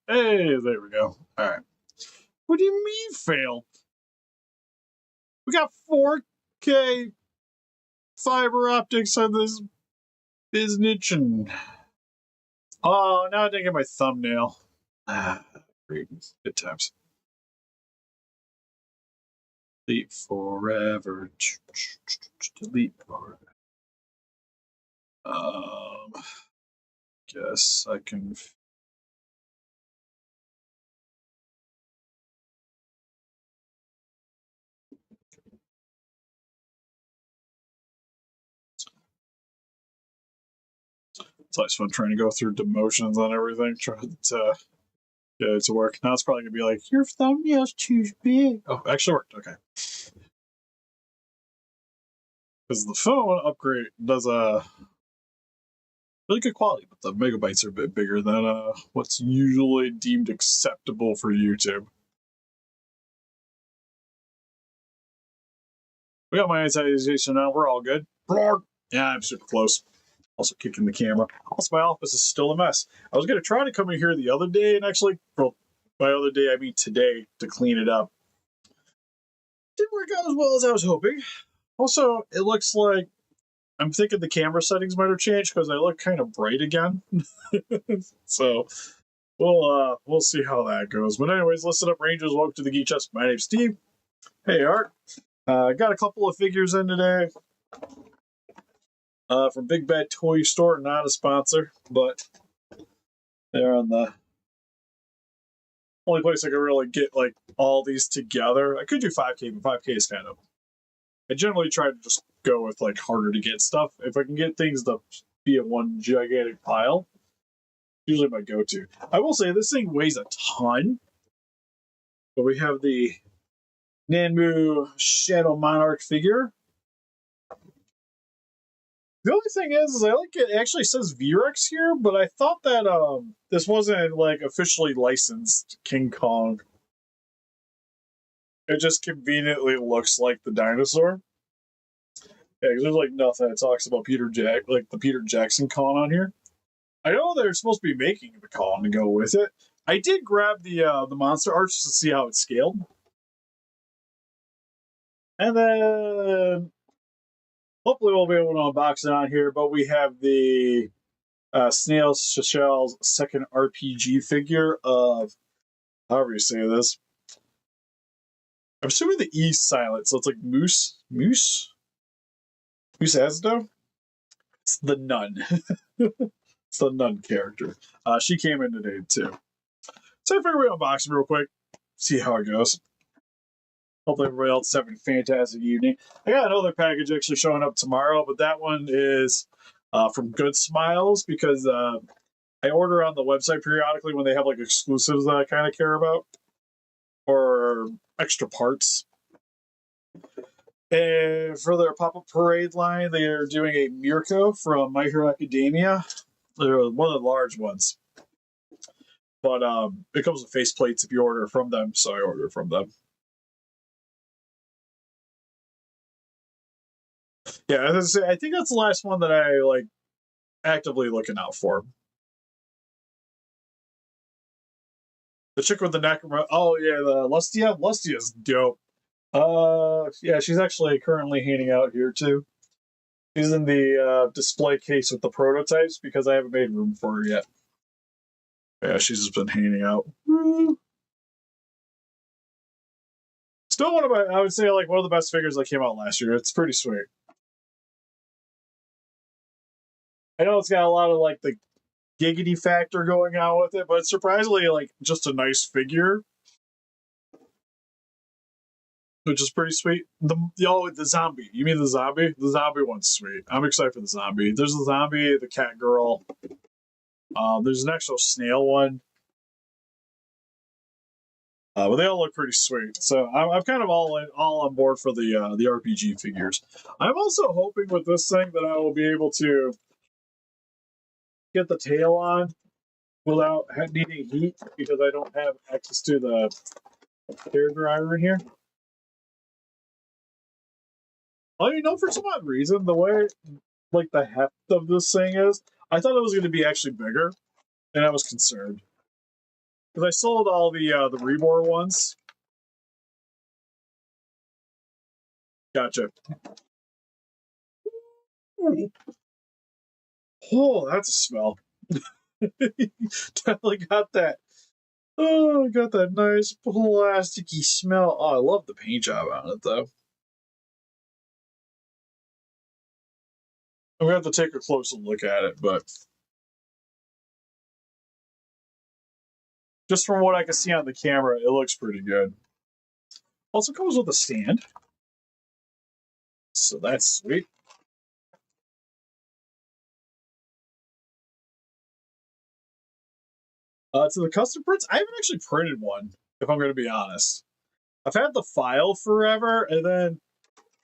Hey, there we go. All right. What do you mean fail? We got 4K fiber optics on this business, and oh, now I didn't get my thumbnail. Great, good times. Delete forever. Delete forever. Guess I can. It's always fun trying to go through demotions on everything, trying to get it to work. Now it's probably gonna be like, your thumbnail's too big. Oh, actually worked. Okay. Because the phone upgrade does a really good quality, but the megabytes are a bit bigger than what's usually deemed acceptable for YouTube. We got monetization now. We're all good. Yeah, I'm super close. Also kicking the camera. Also, my office is still a mess. I was going to try to come in here the other day and actually, well, by other day, I mean today, to clean it up. Didn't work out as well as I was hoping. Also, it looks like I'm thinking the camera settings might have changed because I look kind of bright again. So we'll see how that goes. But anyways, listen up, Rangers. Welcome to the Geek Chest. My name's Steve. Hey, Art. Got a couple of figures in today. From Big Bad Toy Store, not a sponsor, but they're on the only place I can really get like all these together. I could do 5K, but 5K is kind of. I generally try to just go with like harder to get stuff. If I can get things to be in one gigantic pile, usually my go-to. I will say this thing weighs a ton, but we have the Nanmu Shadow Monarch figure. The only thing is I like it actually says V-Rex here, but I thought that this wasn't like officially licensed King Kong. It just conveniently looks like the dinosaur. Yeah, because there's like nothing that talks about the Peter Jackson Kong on here. I know they're supposed to be making the Kong to go with it. I did grab the monster art just to see how it's scaled. And then hopefully we'll be able to unbox it on here, but we have the Snail Shell's second RPG figure of, however you say this. I'm assuming the E silent, so it's like Muse Asdo? It's the nun. It's the nun character. She came in today too. So I figured we'd unbox it real quick, see how it goes. Hopefully everybody else is having a fantastic evening. I got another package actually showing up tomorrow, but that one is from Good Smiles because I order on the website periodically when they have like exclusives that I kind of care about or extra parts. And for their pop-up parade line, they are doing a Mirko from My Hero Academia. They're one of the large ones. But it comes with faceplates if you order from them, so I order from them. Yeah, I think that's the last one that I like actively looking out for. The chick with the neck. Oh yeah, the Lustia. Lustia's dope. Yeah, she's actually currently handing out here too. She's in the display case with the prototypes because I haven't made room for her yet. Yeah, she's just been handing out. Still one of my, I would say like one of the best figures that came out last year. It's pretty sweet. I know it's got a lot of like the giggity factor going on with it, but it's surprisingly like just a nice figure, which is pretty sweet. The zombie. You mean the zombie? The zombie one's sweet. I'm excited for the zombie. There's the zombie, the cat girl. There's an actual snail one. But they all look pretty sweet. So I'm kind of all on board for the RPG figures. I'm also hoping with this thing that I will be able to get the tail on without needing heat because I don't have access to the hair dryer in here. Oh, you know, for some odd reason, the way like the heft of this thing is, I thought it was going to be actually bigger, and I was concerned. Because I sold all the reborn ones. Gotcha. Oh, that's a smell. Definitely got that. Oh, got that nice plasticky smell. Oh, I love the paint job on it though. I'm gonna have to take a closer look at it, but just from what I can see on the camera, it looks pretty good. Also comes with a stand, so that's sweet. To the custom prints, I haven't actually printed one, if I'm going to be honest. I've had the file forever, and then,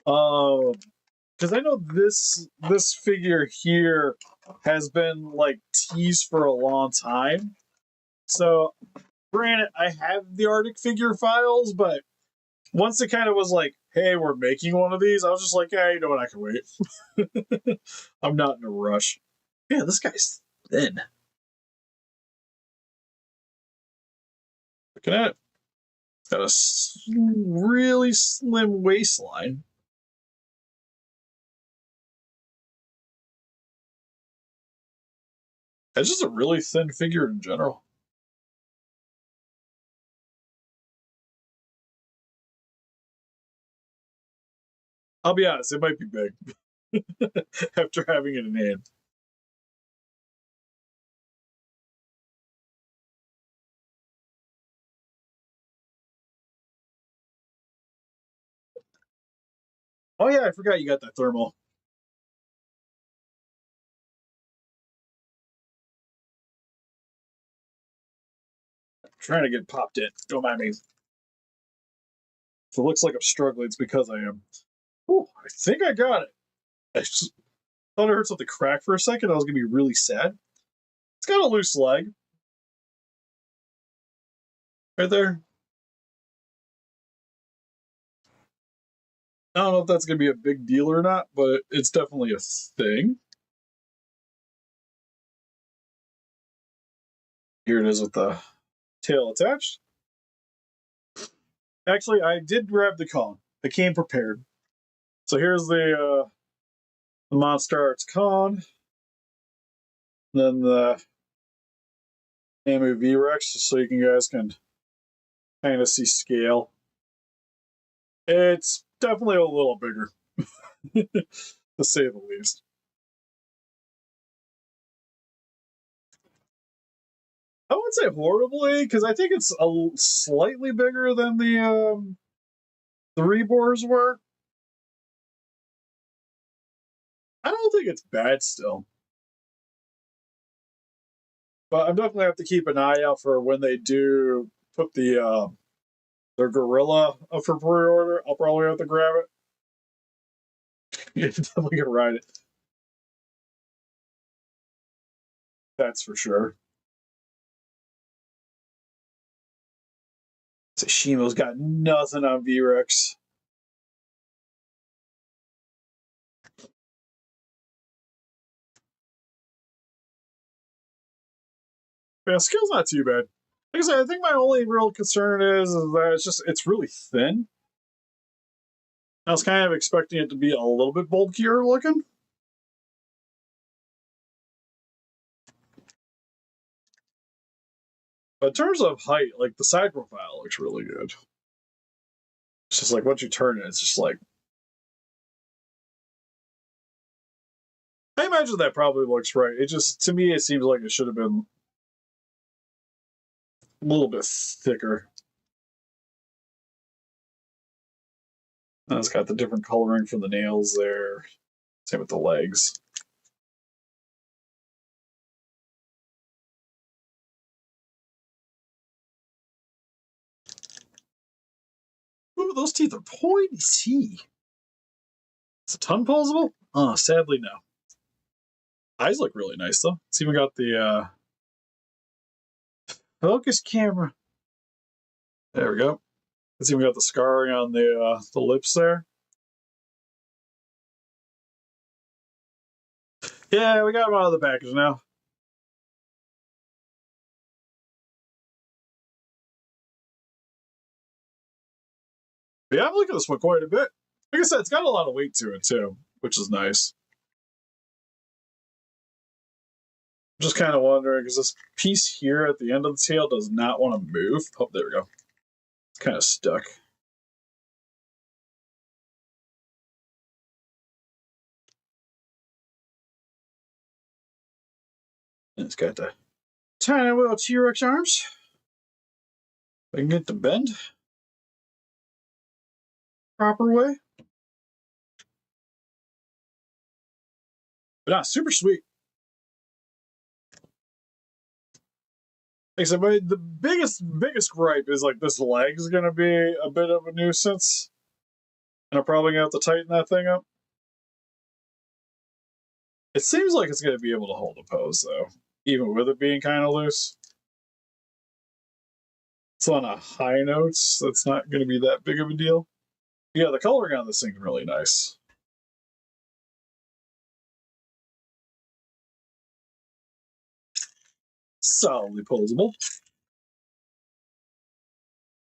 because I know this figure here has been like teased for a long time. So, granted, I have the Arctic figure files, but once it kind of was like, "Hey, we're making one of these," I was just like, "Yeah, you know what? I can wait. I'm not in a rush." Yeah, this guy's thin. Looking at it. Got a really slim waistline. It's just a really thin figure in general. I'll be honest, it might be big after having it in hand. Oh yeah, I forgot you got that thermal. I'm trying to get popped in. Don't mind me. If it looks like I'm struggling, it's because I am. Ooh, I think I got it. I just thought I heard something crack for a second. I was gonna be really sad. It's got a loose leg. Right there. I don't know if that's gonna be a big deal or not, but it's definitely a thing. Here it is with the tail attached. Actually, I did grab the cone. I came prepared. So here's the Monster Arts cone. Then the Nanmu V-Rex, just so you guys can kind of see scale. It's definitely a little bigger, to say the least. I wouldn't say horribly, because I think it's slightly bigger than the Reborns were. I don't think it's bad still. But I'm definitely have to keep an eye out for when they do put their gorilla up for pre-order. I'll probably have to grab it. You're definitely gonna ride it. That's for sure. Tsushimo's got nothing on V-Rex. Yeah, skill's not too bad. Like I said, I think my only real concern is that it's really thin. I was kind of expecting it to be a little bit bulkier looking. But in terms of height, like the side profile looks really good. It's just like once you turn it, it's just like I imagine that probably looks right. It just to me it seems like it should have been a little bit thicker. And it's got the different coloring for the nails there. Same with the legs. Ooh, those teeth are pointy. Is the tongue posable? Oh, sadly no. Eyes look really nice though. It's even got the focus camera. There we go. It's even got the scarring on the lips there. Yeah, we got them out of the package now. But yeah, I'm liking this one quite a bit. Like I said, it's got a lot of weight to it too, which is nice. I'm just kind of wondering because this piece here at the end of the tail does not want to move. Oh, there we go. It's kind of stuck. And it's got the tiny little T-Rex arms. I can get the bend proper way. But not super sweet. Like I said, the biggest gripe is like this leg is going to be a bit of a nuisance. And I'm probably going to have to tighten that thing up. It seems like it's going to be able to hold a pose, though, even with it being kind of loose. It's on a high notes. That's not going to be that big of a deal. Yeah, the coloring on this thing's really nice. Solidly posable.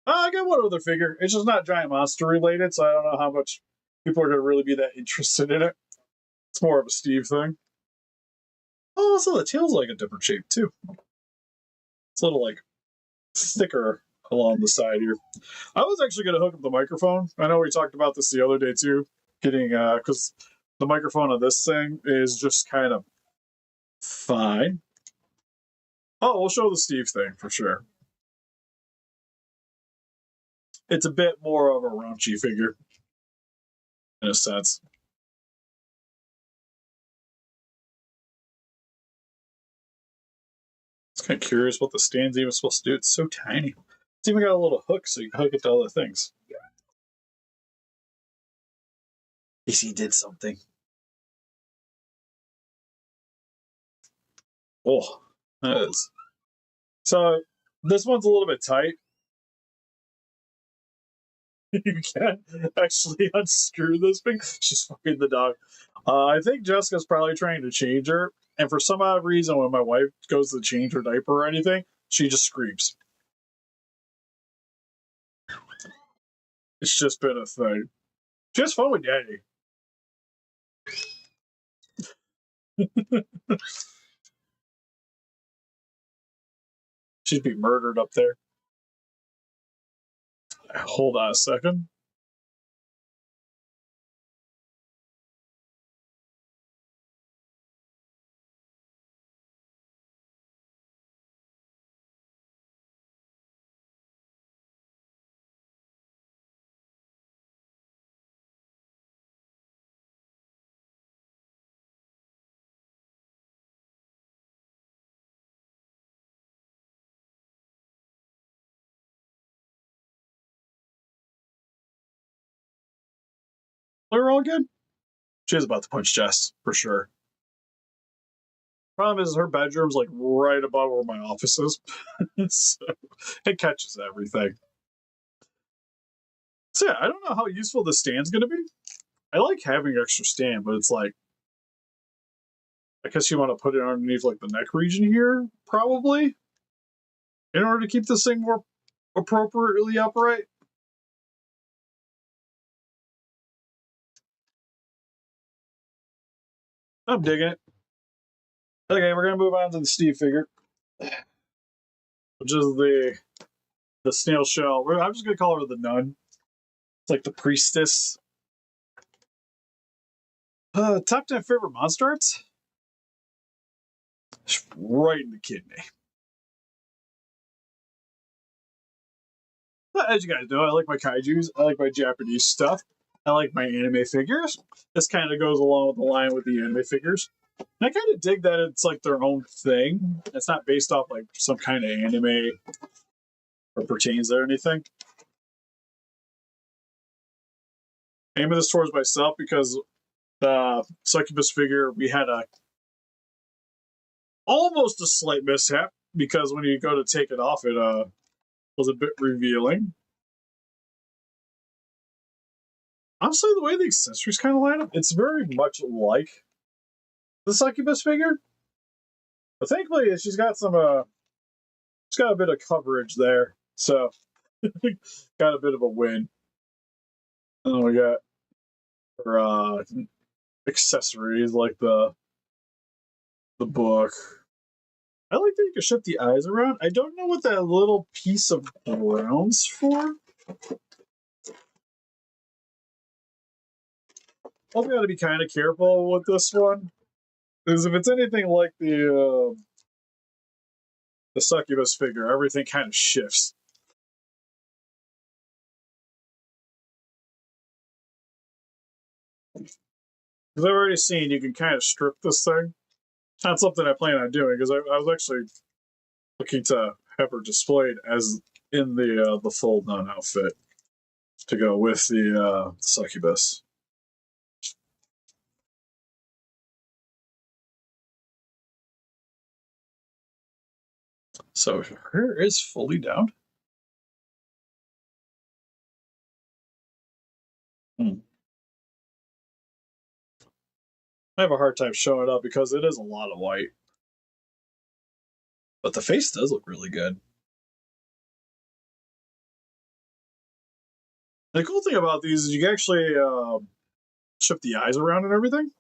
I got one other figure. It's just not Giant Monster related, so I don't know how much people are going to really be that interested in it. It's more of a Steve thing. Oh, so the tail's like a different shape, too. It's a little, like, thicker along the side here. I was actually going to hook up the microphone. I know we talked about this the other day, too. Getting, because the microphone on this thing is just kind of fine. Oh, we'll show the Steve thing for sure. It's a bit more of a raunchy figure, in a sense. It's kind of curious what the stand's even supposed to do. It's so tiny. It's even got a little hook so you can hook it to other things. He did something. Oh, that is. So this one's a little bit tight. You can't actually unscrew this thing. She's fucking the dog. I think Jessica's probably trying to change her, and for some odd reason, when my wife goes to change her diaper or anything, she just screams. It's just been a thing. She has fun with Daddy. She'd be murdered up there. Hold on a second. We're all good. She's about to punch Jess, for sure. Problem is, her bedroom's like right above where my office is. So it catches everything. So yeah, I don't know how useful this stand's going to be. I like having extra stand, but it's like, I guess you want to put it underneath like the neck region here, probably, in order to keep this thing more appropriately upright. I'm digging it. Okay, we're gonna move on to the Steve figure, which is the Snail Shell. I'm just gonna call her the nun. It's like the priestess. Top 10 favorite monster arts? Right in the kidney. But as you guys know, I like my kaijus. I like my Japanese stuff. I like my anime figures. This kind of goes along with the line with the anime figures. And I kind of dig that it's like their own thing. It's not based off like some kind of anime or pertains to anything. Aiming this towards myself because the succubus figure, we had almost a slight mishap because when you go to take it off, it was a bit revealing. Honestly, the way the accessories kind of line up, it's very much like the succubus figure. But thankfully, she's got she's got a bit of coverage there, so got a bit of a win. And then we got our accessories like the book. I like that you can shift the eyes around. I don't know what that little piece of brown's for. I've got to be kind of careful with this one, because if it's anything like the succubus figure, everything kind of shifts. Because I've already seen you can kind of strip this thing. That's something I plan on doing, because I was actually looking to have her displayed as in the full nun outfit to go with the succubus. So her hair is fully down. I have a hard time showing up because it is a lot of white. But the face does look really good. The cool thing about these is you can actually shift the eyes around and everything.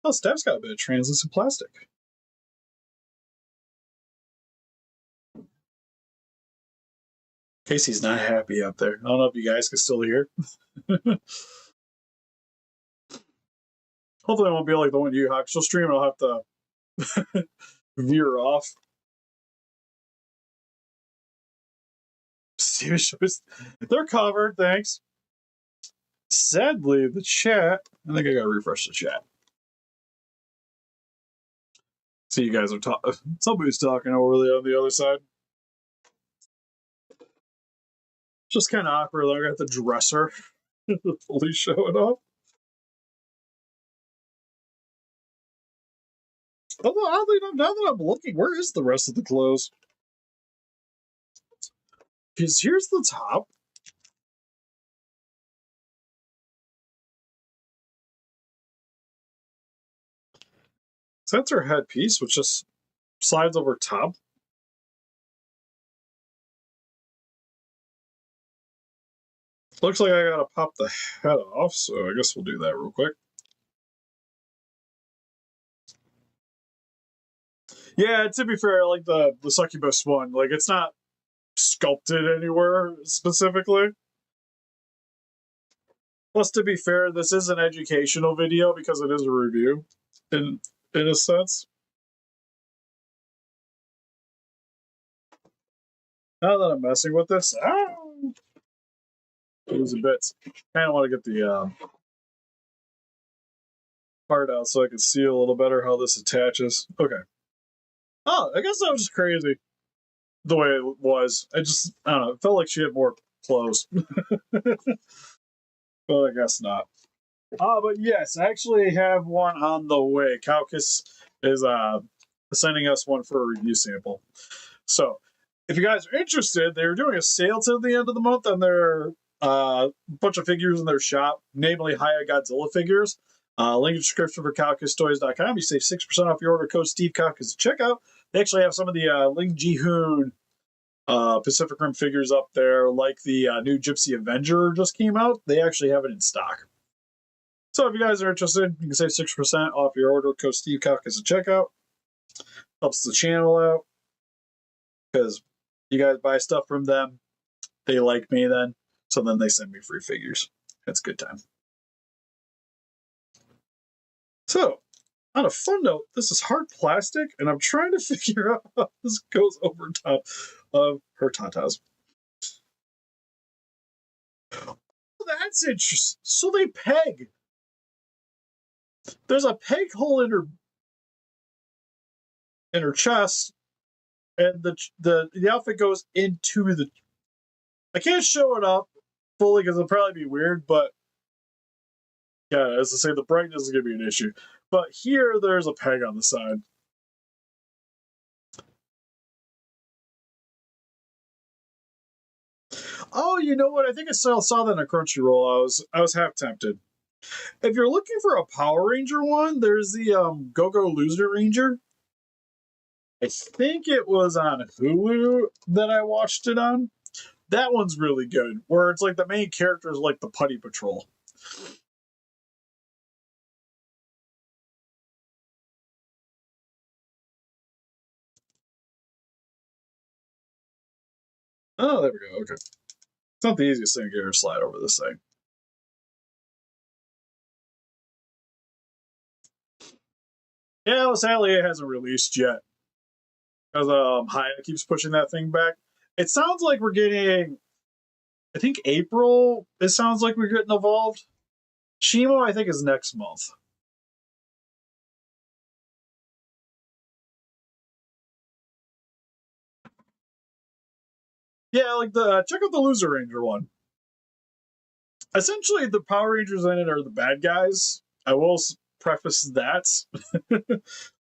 Oh, Steph's got a bit of translucent plastic. Casey's not happy up there. I don't know if you guys can still hear. Hopefully it won't be like the one you Hawk. She'll stream and I'll have to veer off. They're covered, thanks. Sadly, the chat. I think I gotta refresh the chat. See, you guys are talking. Somebody's talking over there on the other side. Just kind of awkward. I got the dresser fully showing off. Although, oddly enough, now that I'm looking, where is the rest of the clothes? Because here's the top. So that's her headpiece, which just slides over top. Looks like I gotta pop the head off, so I guess we'll do that real quick. Yeah, to be fair, like the succubus one, like it's not sculpted anywhere specifically. Plus, to be fair, this is an educational video because it is a review, in a sense. Now that I'm messing with this, lose a bit. Kind of want to get the part out so I can see a little better how this attaches. Okay. Oh, I guess that was just crazy the way it was. I don't know. It felt like she had more clothes. But I guess not. But yes, I actually have one on the way. Kaukus is sending us one for a review sample. So if you guys are interested, they're doing a sale till the end of the month on their bunch of figures in their shop, namely Haya Godzilla figures. Link in the description for KaukusToys.com. You save 6% off your order code Steve Kaukus at checkout. They actually have some of the Ling Ji-hoon Pacific Rim figures up there, like the new Gypsy Avenger just came out. They actually have it in stock. So if you guys are interested, you can save 6% off your order code Steve Kaukus at checkout. Helps the channel out because you guys buy stuff from them. They like me then, so then they send me free figures. It's a good time. So, on a fun note, this is hard plastic, and I'm trying to figure out how this goes over top of her tatas. Oh, that's interesting. So they peg. There's a peg hole in her chest, and the outfit goes into the. I can't show it up fully because it'll probably be weird, but yeah, as I say, the brightness is going to be an issue. But here, there's a peg on the side. Oh, you know what? I think I saw that in a Crunchyroll. I was half tempted. If you're looking for a Power Ranger one, there's the Go-Go Loser Ranger. I think it was on Hulu that I watched it on. That one's really good, where it's like the main character is like the Putty Patrol. Oh, there we go. Okay. It's not the easiest thing to get her to slide over this thing. Yeah, well, sadly, it hasn't released yet. Because Haya keeps pushing that thing back. It sounds like we're getting, I think April, it sounds like we're getting evolved. Shimo, I think, is next month. Yeah, like the check out the Loser Ranger one. Essentially, the Power Rangers in it are the bad guys. I will preface that.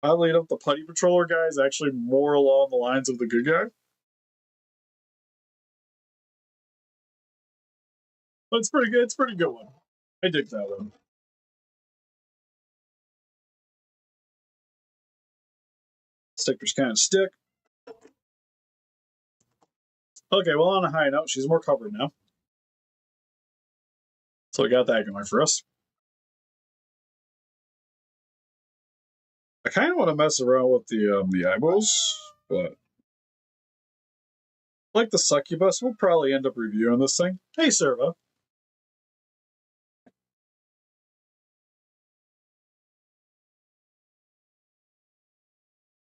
I laid up the Putty Patroller guy is actually more along the lines of the good guy. But it's pretty good. It's a pretty good one. I dig that one. Stickers kind of stick. Okay, well, on a high note, she's more covered now. So we got that going for us. I kind of want to mess around with the eyeballs, but like the succubus, we'll probably end up reviewing this thing. Hey, Servo.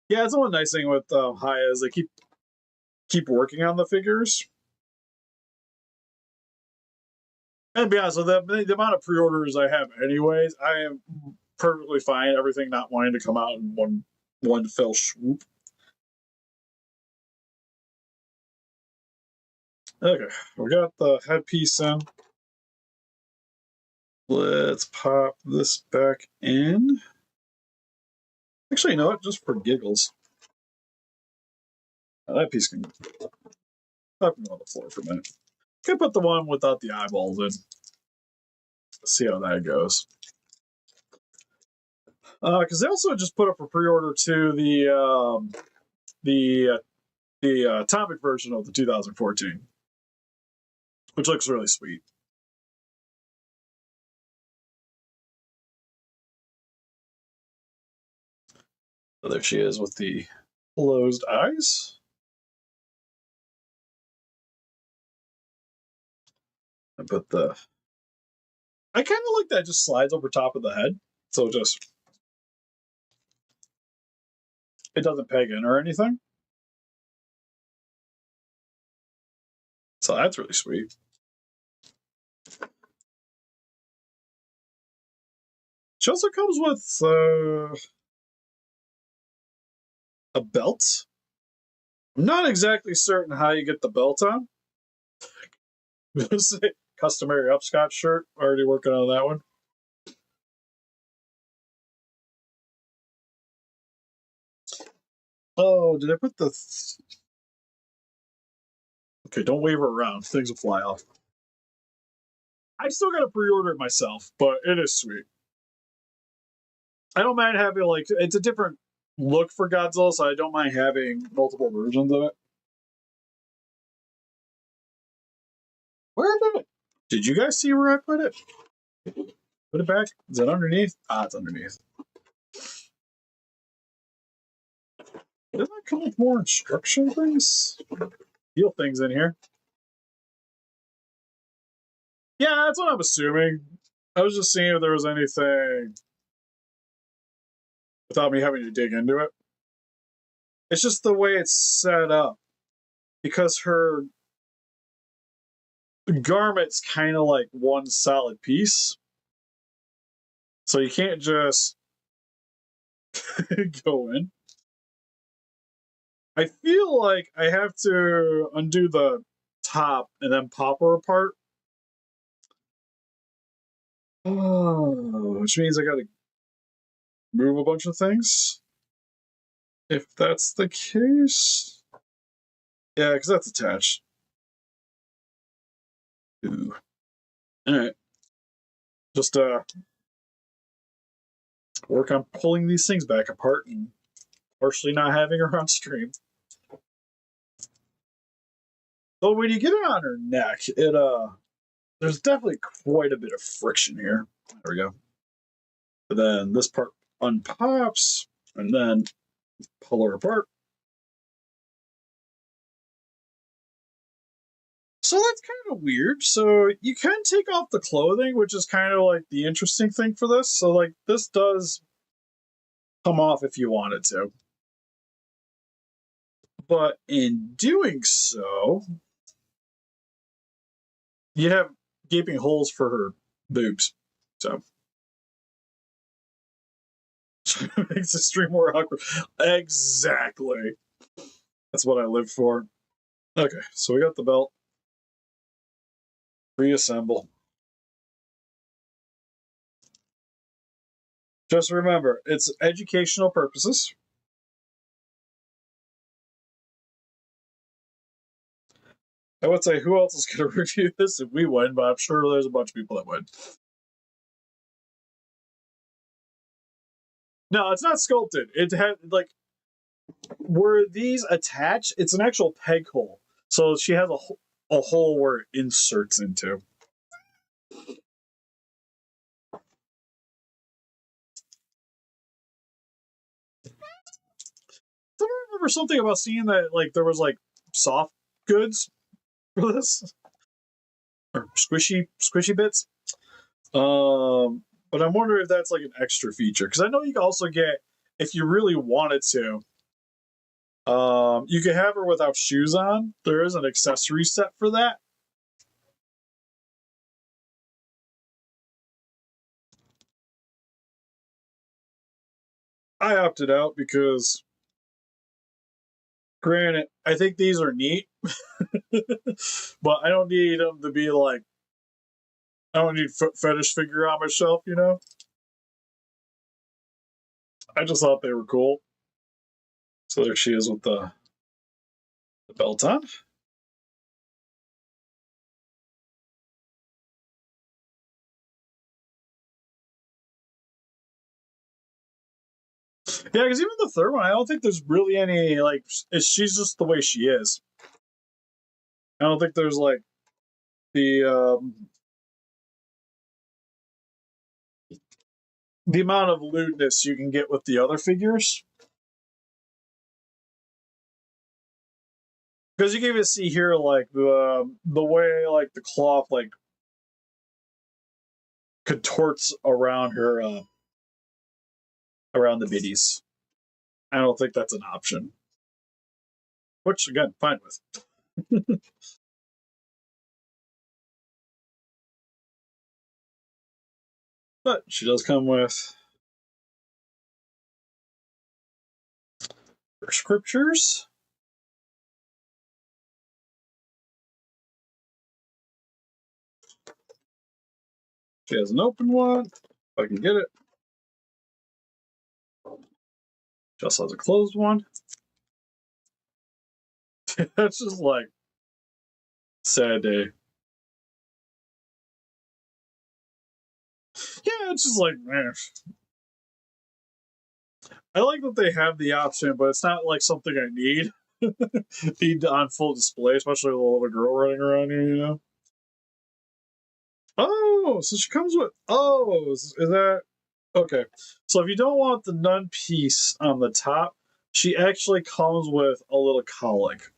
Yeah, it's the one nice thing with Haya is they keep working on the figures. And to be honest with them, the amount of pre-orders I have, anyways, I am perfectly fine. Everything not wanting to come out in one fell swoop. Okay, we got the headpiece in. Let's pop this back in. Actually, you know what? Just for giggles. That piece can pop on the floor for a minute. Can put the one without the eyeballs in. See how that goes. Because they also just put up a pre-order to the atomic version of the 2014, which looks really sweet. So there she is with the closed eyes. I put the. I kind of like that. It just slides over top of the head, so just it doesn't peg in or anything. So that's really sweet. She also comes with a belt. I'm not exactly certain how you get the belt on. Customary upscotch shirt. Already working on that one. Oh, did I put the? Okay, don't wave her around. Things will fly off. I still got to pre-order it myself, but it is sweet. I don't mind having like it's a different look for Godzilla, so I don't mind having multiple versions of it. Where did it? Did you guys see where I put it? Put it back. Is it underneath? Ah, it's underneath. Doesn't it come with more instruction things? Deal things in here. Yeah, that's what I'm assuming. I was just seeing if there was anything without me having to dig into it. It's just the way it's set up. Because her garment's kind of like one solid piece. So you can't just go in. I feel like I have to undo the top and then pop her apart. Oh, which means I gotta move a bunch of things. If that's the case. Yeah, because that's attached. Ooh. Alright. Just work on pulling these things back apart and partially not having her on stream. So when you get it on her neck, there's definitely quite a bit of friction here. There we go. And then this part unpops, and then pull her apart. So that's kind of weird. So you can take off the clothing, which is kind of like the interesting thing for this. So like this does come off if you wanted to. But in doing so, you have gaping holes for her boobs. So makes the stream more awkward. Exactly. That's what I live for. Okay, so we got the belt. Reassemble. Just remember, it's educational purposes. I would say who else is going to review this if we win, but I'm sure there's a bunch of people that would. No, it's not sculpted. It had like were these attached? It's an actual peg hole. So she has a hole where it inserts into. I remember something about seeing that like there was like soft goods for this or squishy bits. But I'm wondering if that's like an extra feature because I know you can also get if you really wanted to. You can have her without shoes on. There is an accessory set for that. I opted out because, granted, I think these are neat, but I don't need them to be like, I don't need fetish figure on my shelf, you know? I just thought they were cool. So there she is with the belt on. Yeah, because even the third one, I don't think there's really any, like, she's just the way she is. I don't think there's, like, the amount of lewdness you can get with the other figures. Because you can even see here, like, the way, like, the cloth, like, contorts around her, around the biddies. I don't think that's an option. Which, again, fine with. But she does come with her scriptures. She has an open one, if I can get it. She also has a closed one. That's just like sad day. Yeah, it's just like, man. I like that they have the option, but it's not like something I need. Need on full display, especially with a little girl running around here, you know? Oh, so she comes with. Oh, is that. Okay. So if you don't want the nun piece on the top, she actually comes with a little colic.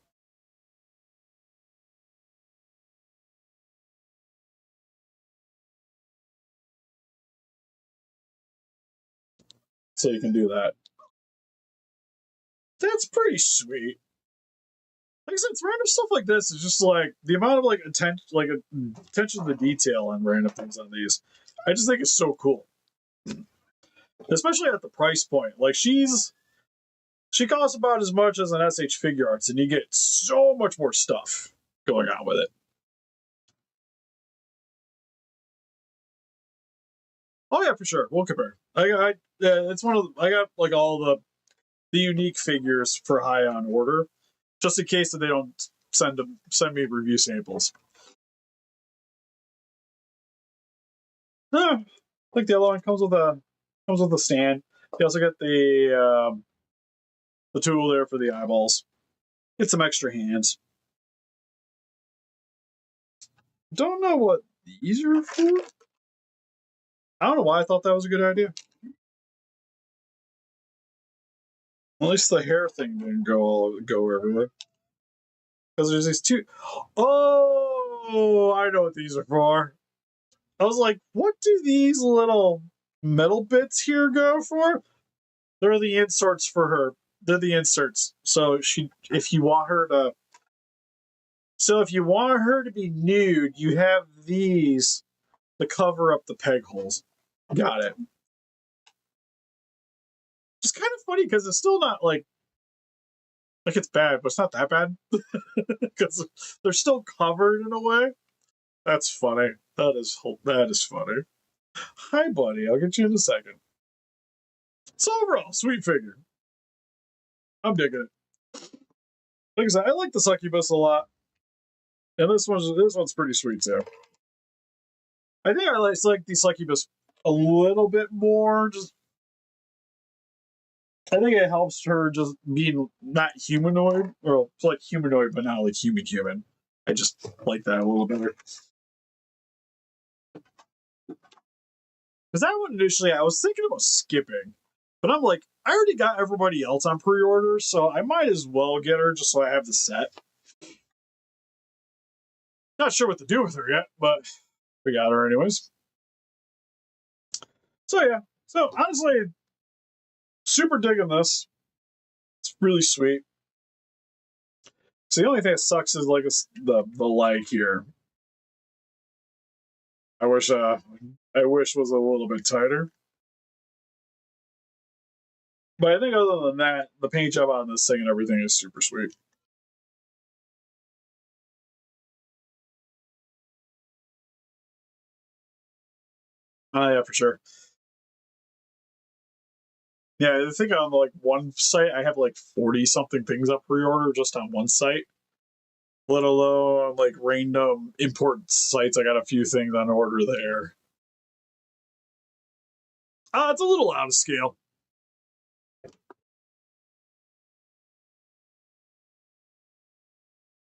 So you can do that. That's pretty sweet. Like I said, it's random stuff like this is just like the amount of like attention to detail on random things on these. I just think it's so cool, especially at the price point. Like she costs about as much as an SH Figure Arts, and you get so much more stuff going on with it. Oh yeah, for sure. We'll compare. It's one of I got like all the unique figures for high on order, just in case that they don't send me review samples. I think the other one comes with a stand. You also get the the tool there for the eyeballs. Get some extra hands. Don't know what these are for. I don't know why I thought that was a good idea. At least the hair thing didn't go everywhere. Because there's these two. Oh, I know what these are for. I was like, what do these little metal bits here go for? They're the inserts for her. They're the inserts. So if you want her to be nude, you have these to cover up the peg holes. Got it. It's kind of funny because it's still not like it's bad, but it's not that bad because they're still covered in a way. That's funny. That is funny. Hi, buddy. I'll get you in a second. So overall, sweet figure. I'm digging it. Like I said, I like the succubus a lot, and this one's pretty sweet too. I think I like the succubus a little bit more. Just I think it helps her just being not humanoid, or like humanoid, but not like human. I just like that a little better. Because that one initially, I was thinking about skipping, but I'm like, I already got everybody else on pre-order, so I might as well get her just so I have the set. Not sure what to do with her yet, but we got her anyways. So yeah, so honestly, super digging this. It's really sweet. So the only thing that sucks is like the leg here. I wish was a little bit tighter. But I think other than that, the paint job on this thing and everything is super sweet. Yeah, for sure. Yeah, I think on like one site I have like 40 something things up pre-order just on one site. Let alone like random important sites, I got a few things on order there. It's a little out of scale.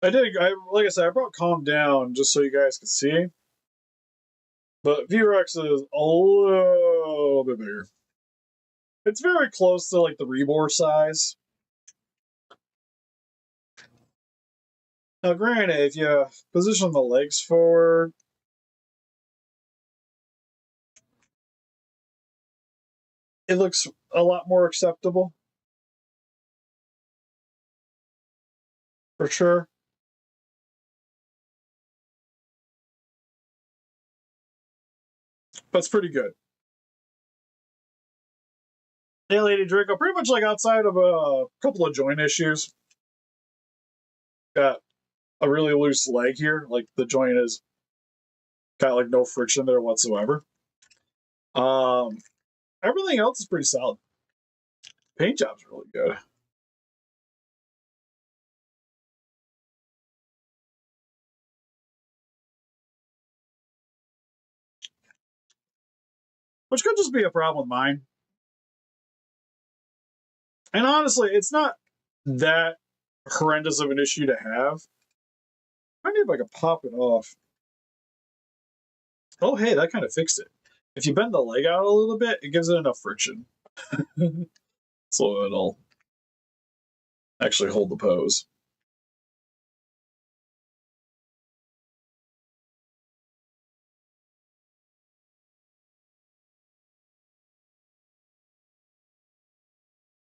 Like I said, I brought Calm Down just so you guys can see. But V-Rex is a little bit bigger. It's very close to like the Rebor size. Now, granted, if you position the legs forward, it looks a lot more acceptable. For sure. But it's pretty good. Hey, Lady Draco, pretty much like outside of a couple of joint issues. Got a really loose leg here. Like the joint is got like no friction there whatsoever. Everything else is pretty solid. Paint job's really good. Which could just be a problem with mine. And honestly, it's not that horrendous of an issue to have. I wonder if I could pop it off. Oh, hey, that kind of fixed it. If you bend the leg out a little bit, it gives it enough friction. So it'll actually hold the pose.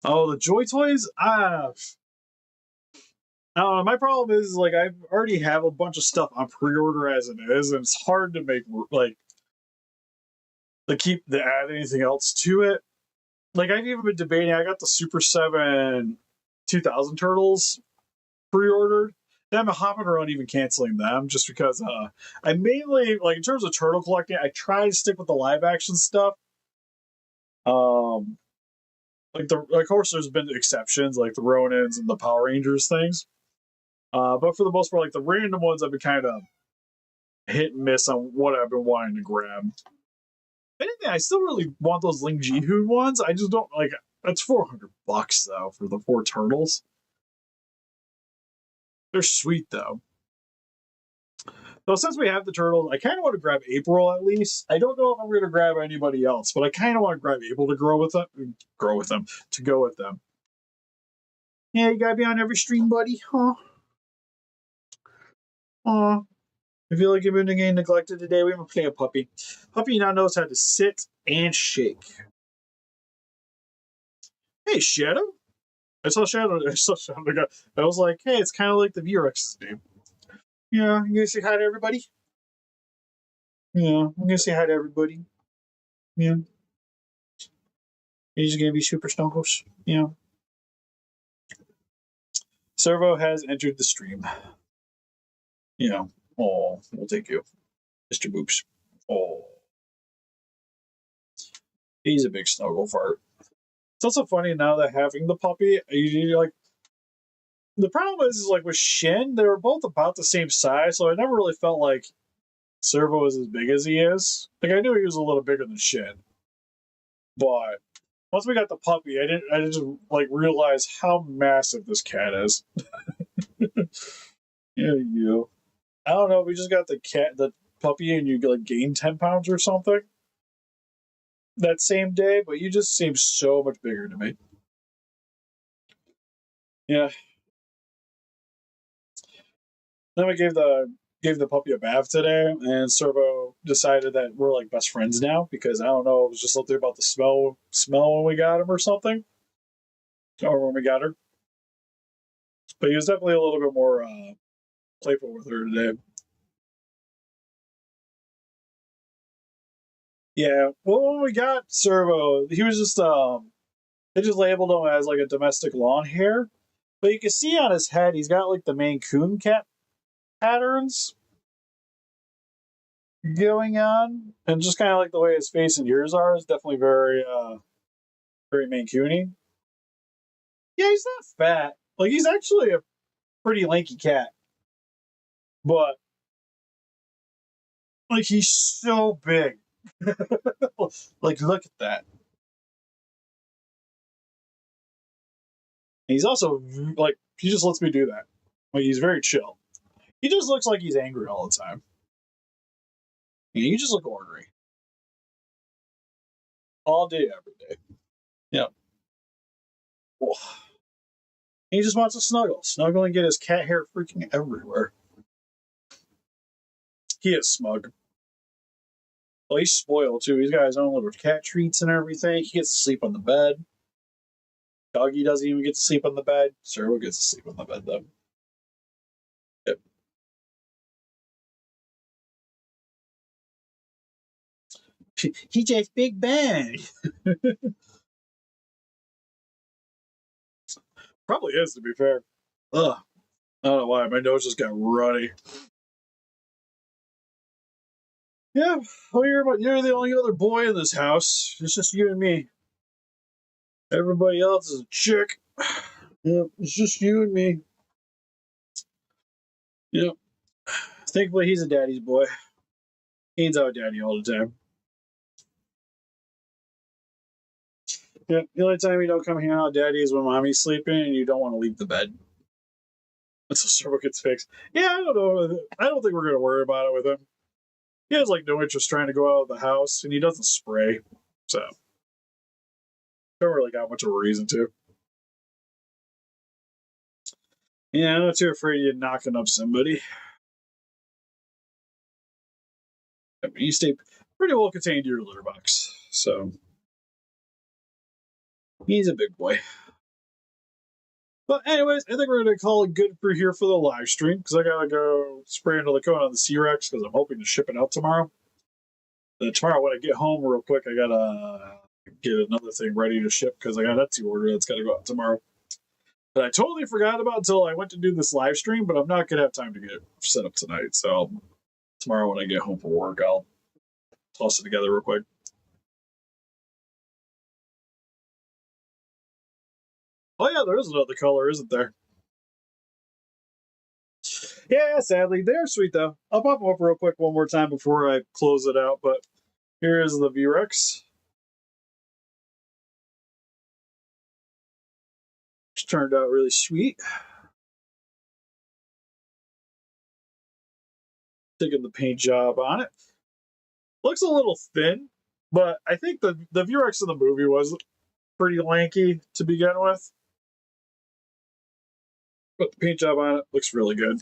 Oh, the Joy Toys? My problem is like I already have a bunch of stuff on pre-order as it is, and it's hard to make like to add anything else to it. Like I've even been debating. I got the Super 7 2000 Turtles pre-ordered. And I'm hopping around even canceling them just because I mainly like in terms of turtle collecting, I try to stick with the live action stuff. Like of course there's been exceptions like the Ronins and the Power Rangers things. But for the most part, like the random ones, I've been kind of hit and miss on what I've been wanting to grab. If anything, I still really want those Ling Ji-hoon ones. I just don't like. That's $400 though for the 4 turtles. They're sweet though. So since we have the turtles, I kind of want to grab April at least. I don't know if I'm going to grab anybody else, but I kind of want to grab April to go with them. Yeah, you gotta be on every stream, buddy, huh? Aw. I feel like you've been getting neglected today. We haven't played a puppy. Puppy now knows how to sit and shake. Hey, Shadow. I saw Shadow. I was like, hey, it's kind of like the V-Rex's name. Yeah, you gonna say hi to everybody? Yeah, I'm gonna say hi to everybody. Yeah. You're just gonna be super snuggles. Yeah. Servo has entered the stream. Yeah. Oh, we'll take you, Mr. Boops. Oh, he's a big snuggle fart. It's also funny now that having the puppy, you like. The problem is like with Shin, they were both about the same size, so I never really felt like Servo was as big as he is. Like I knew he was a little bigger than Shin, but once we got the puppy, I didn't like realize how massive this cat is. Yeah, you. I don't know. We just got the puppy, and you like gain 10 pounds or something that same day, but you just seem so much bigger to me. Yeah. Then we gave the puppy a bath today, and Servo decided that we're like best friends now because I don't know, it was just something about the smell when we got him or something, or when we got her. But he was definitely a little bit more playful with her today. Yeah, well, when we got Servo, he was just they just labeled him as like a domestic lawn hare, but you can see on his head he's got like the Maine Coon cat patterns going on, and just kind of like the way his face and ears are is definitely very Maine Coony. Yeah, he's not fat. Like he's actually a pretty lanky cat, but like he's so big. Like look at that. And he's also like he just lets me do that. Like he's very chill. He just looks like he's angry all the time. Yeah, you just look ornery all day, every day. Yeah. And he just wants to snuggle and get his cat hair freaking everywhere. He is smug. Well, he's spoiled too. He's got his own little cat treats and everything. He gets to sleep on the bed. Doggy doesn't even get to sleep on the bed. Servo gets to sleep on the bed though. Yep. He just Big Bang. Probably is, to be fair. Ugh. I don't know why. My nose just got runny. Yeah, well, you're the only other boy in this house. It's just you and me. Everybody else is a chick. Yep, it's just you and me. Yep. Thankfully, he's a daddy's boy. He needs out daddy all the time. Yep. The only time you don't come hang out with daddy is when mommy's sleeping and you don't want to leave the bed. Until Servo gets fixed. Yeah, I don't know. I don't think we're going to worry about it with him. He has like no interest trying to go out of the house, and he doesn't spray. So, don't really got much of a reason to. Yeah, I'm not too afraid of you knocking up somebody. I mean, you stay pretty well contained to your litter box. So, he's a big boy. But anyways, I think we're going to call it good for here for the live stream because I got to go spray into the cone on the C-Rex because I'm hoping to ship it out tomorrow. Tomorrow when I get home real quick, I got to get another thing ready to ship because I got an Etsy order that's got to go out tomorrow. That I totally forgot about until I went to do this live stream, but I'm not going to have time to get it set up tonight. So tomorrow when I get home from work, I'll toss it together real quick. Oh yeah, there is another color, isn't there? Yeah, sadly, they're sweet though. I'll pop them up real quick one more time before I close it out. But here is the V-Rex. which turned out really sweet. Taking the paint job on it. Looks a little thin, but I think the V-Rex in the movie was pretty lanky to begin with. Put the paint job on it, looks really good.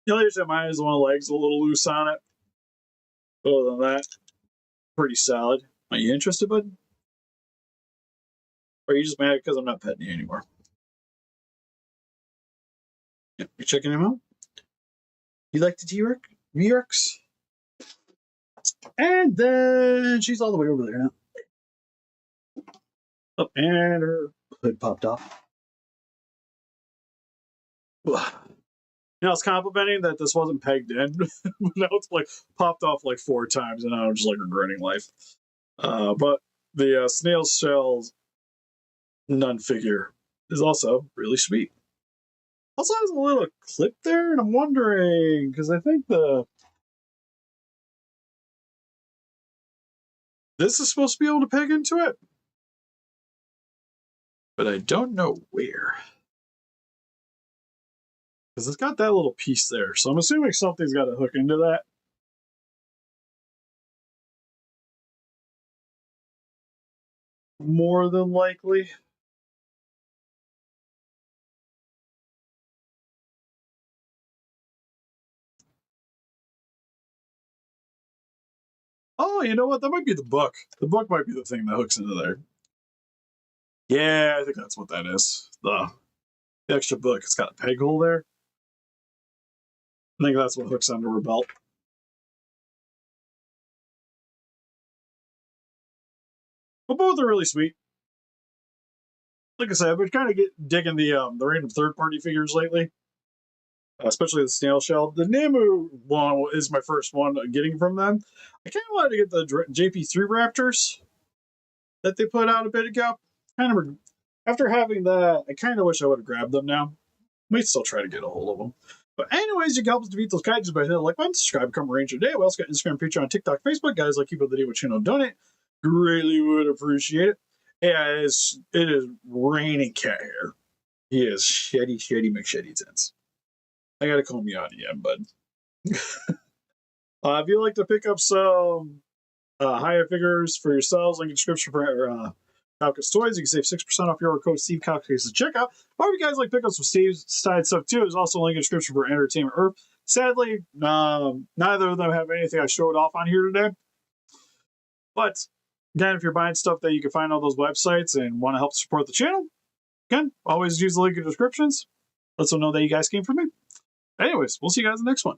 The only reason mine is one of the legs a little loose on it. Other than that, pretty solid. Are you interested, bud? Or are you just mad because I'm not petting you anymore? Yep, you're checking him out? You like the V-Rex? And then she's all the way over there now. Oh, and her hood popped off. Ugh. You know, I was complimenting that this wasn't pegged in, but now it's like popped off like 4 times, and now I'm just like regretting life. But the Snail Shell nun figure is also really sweet. Also has a little clip there, and I'm wondering, because I think this is supposed to be able to peg into it, but I don't know where. Because it's got that little piece there, so I'm assuming something's got to hook into that. More than likely. Oh, you know what? That might be the book. The book might be the thing that hooks into there. Yeah, I think that's what that is. The extra book. It's got a peg hole there. I think that's what hooks onto her belt. But both are really sweet. Like I said, I've been kind of digging the random third-party figures lately, especially the Snail Shell. The Nanmu one is my first one getting from them. I kind of wanted to get the JP3 Raptors that they put out a bit ago. After having that, I kind of wish I would have grabbed them now. Might still try to get a hold of them. But anyways, you can help us defeat those kaijus by hitting the like button, subscribe, become a ranger today. We also got Instagram, Patreon, TikTok, Facebook. Guys, like keep up the day with channel donate. Greatly would appreciate it. Yeah, it is raining cat hair. He is shitty McShitty tins. I gotta comb you out again, bud. If you'd like to pick up some higher figures for yourselves, link in the description for Calcus Toys. You can save 6% off your code Steve Calcus at checkout. Or if you guys like pick up some Steve's side stuff too, there's also a link in the description for Entertainment Earth. Sadly, neither of them have anything I showed off on here today. But again, if you're buying stuff that you can find on those websites and want to help support the channel, again, always use the link in the descriptions. Let them know that you guys came from me. Anyways, we'll see you guys in the next one.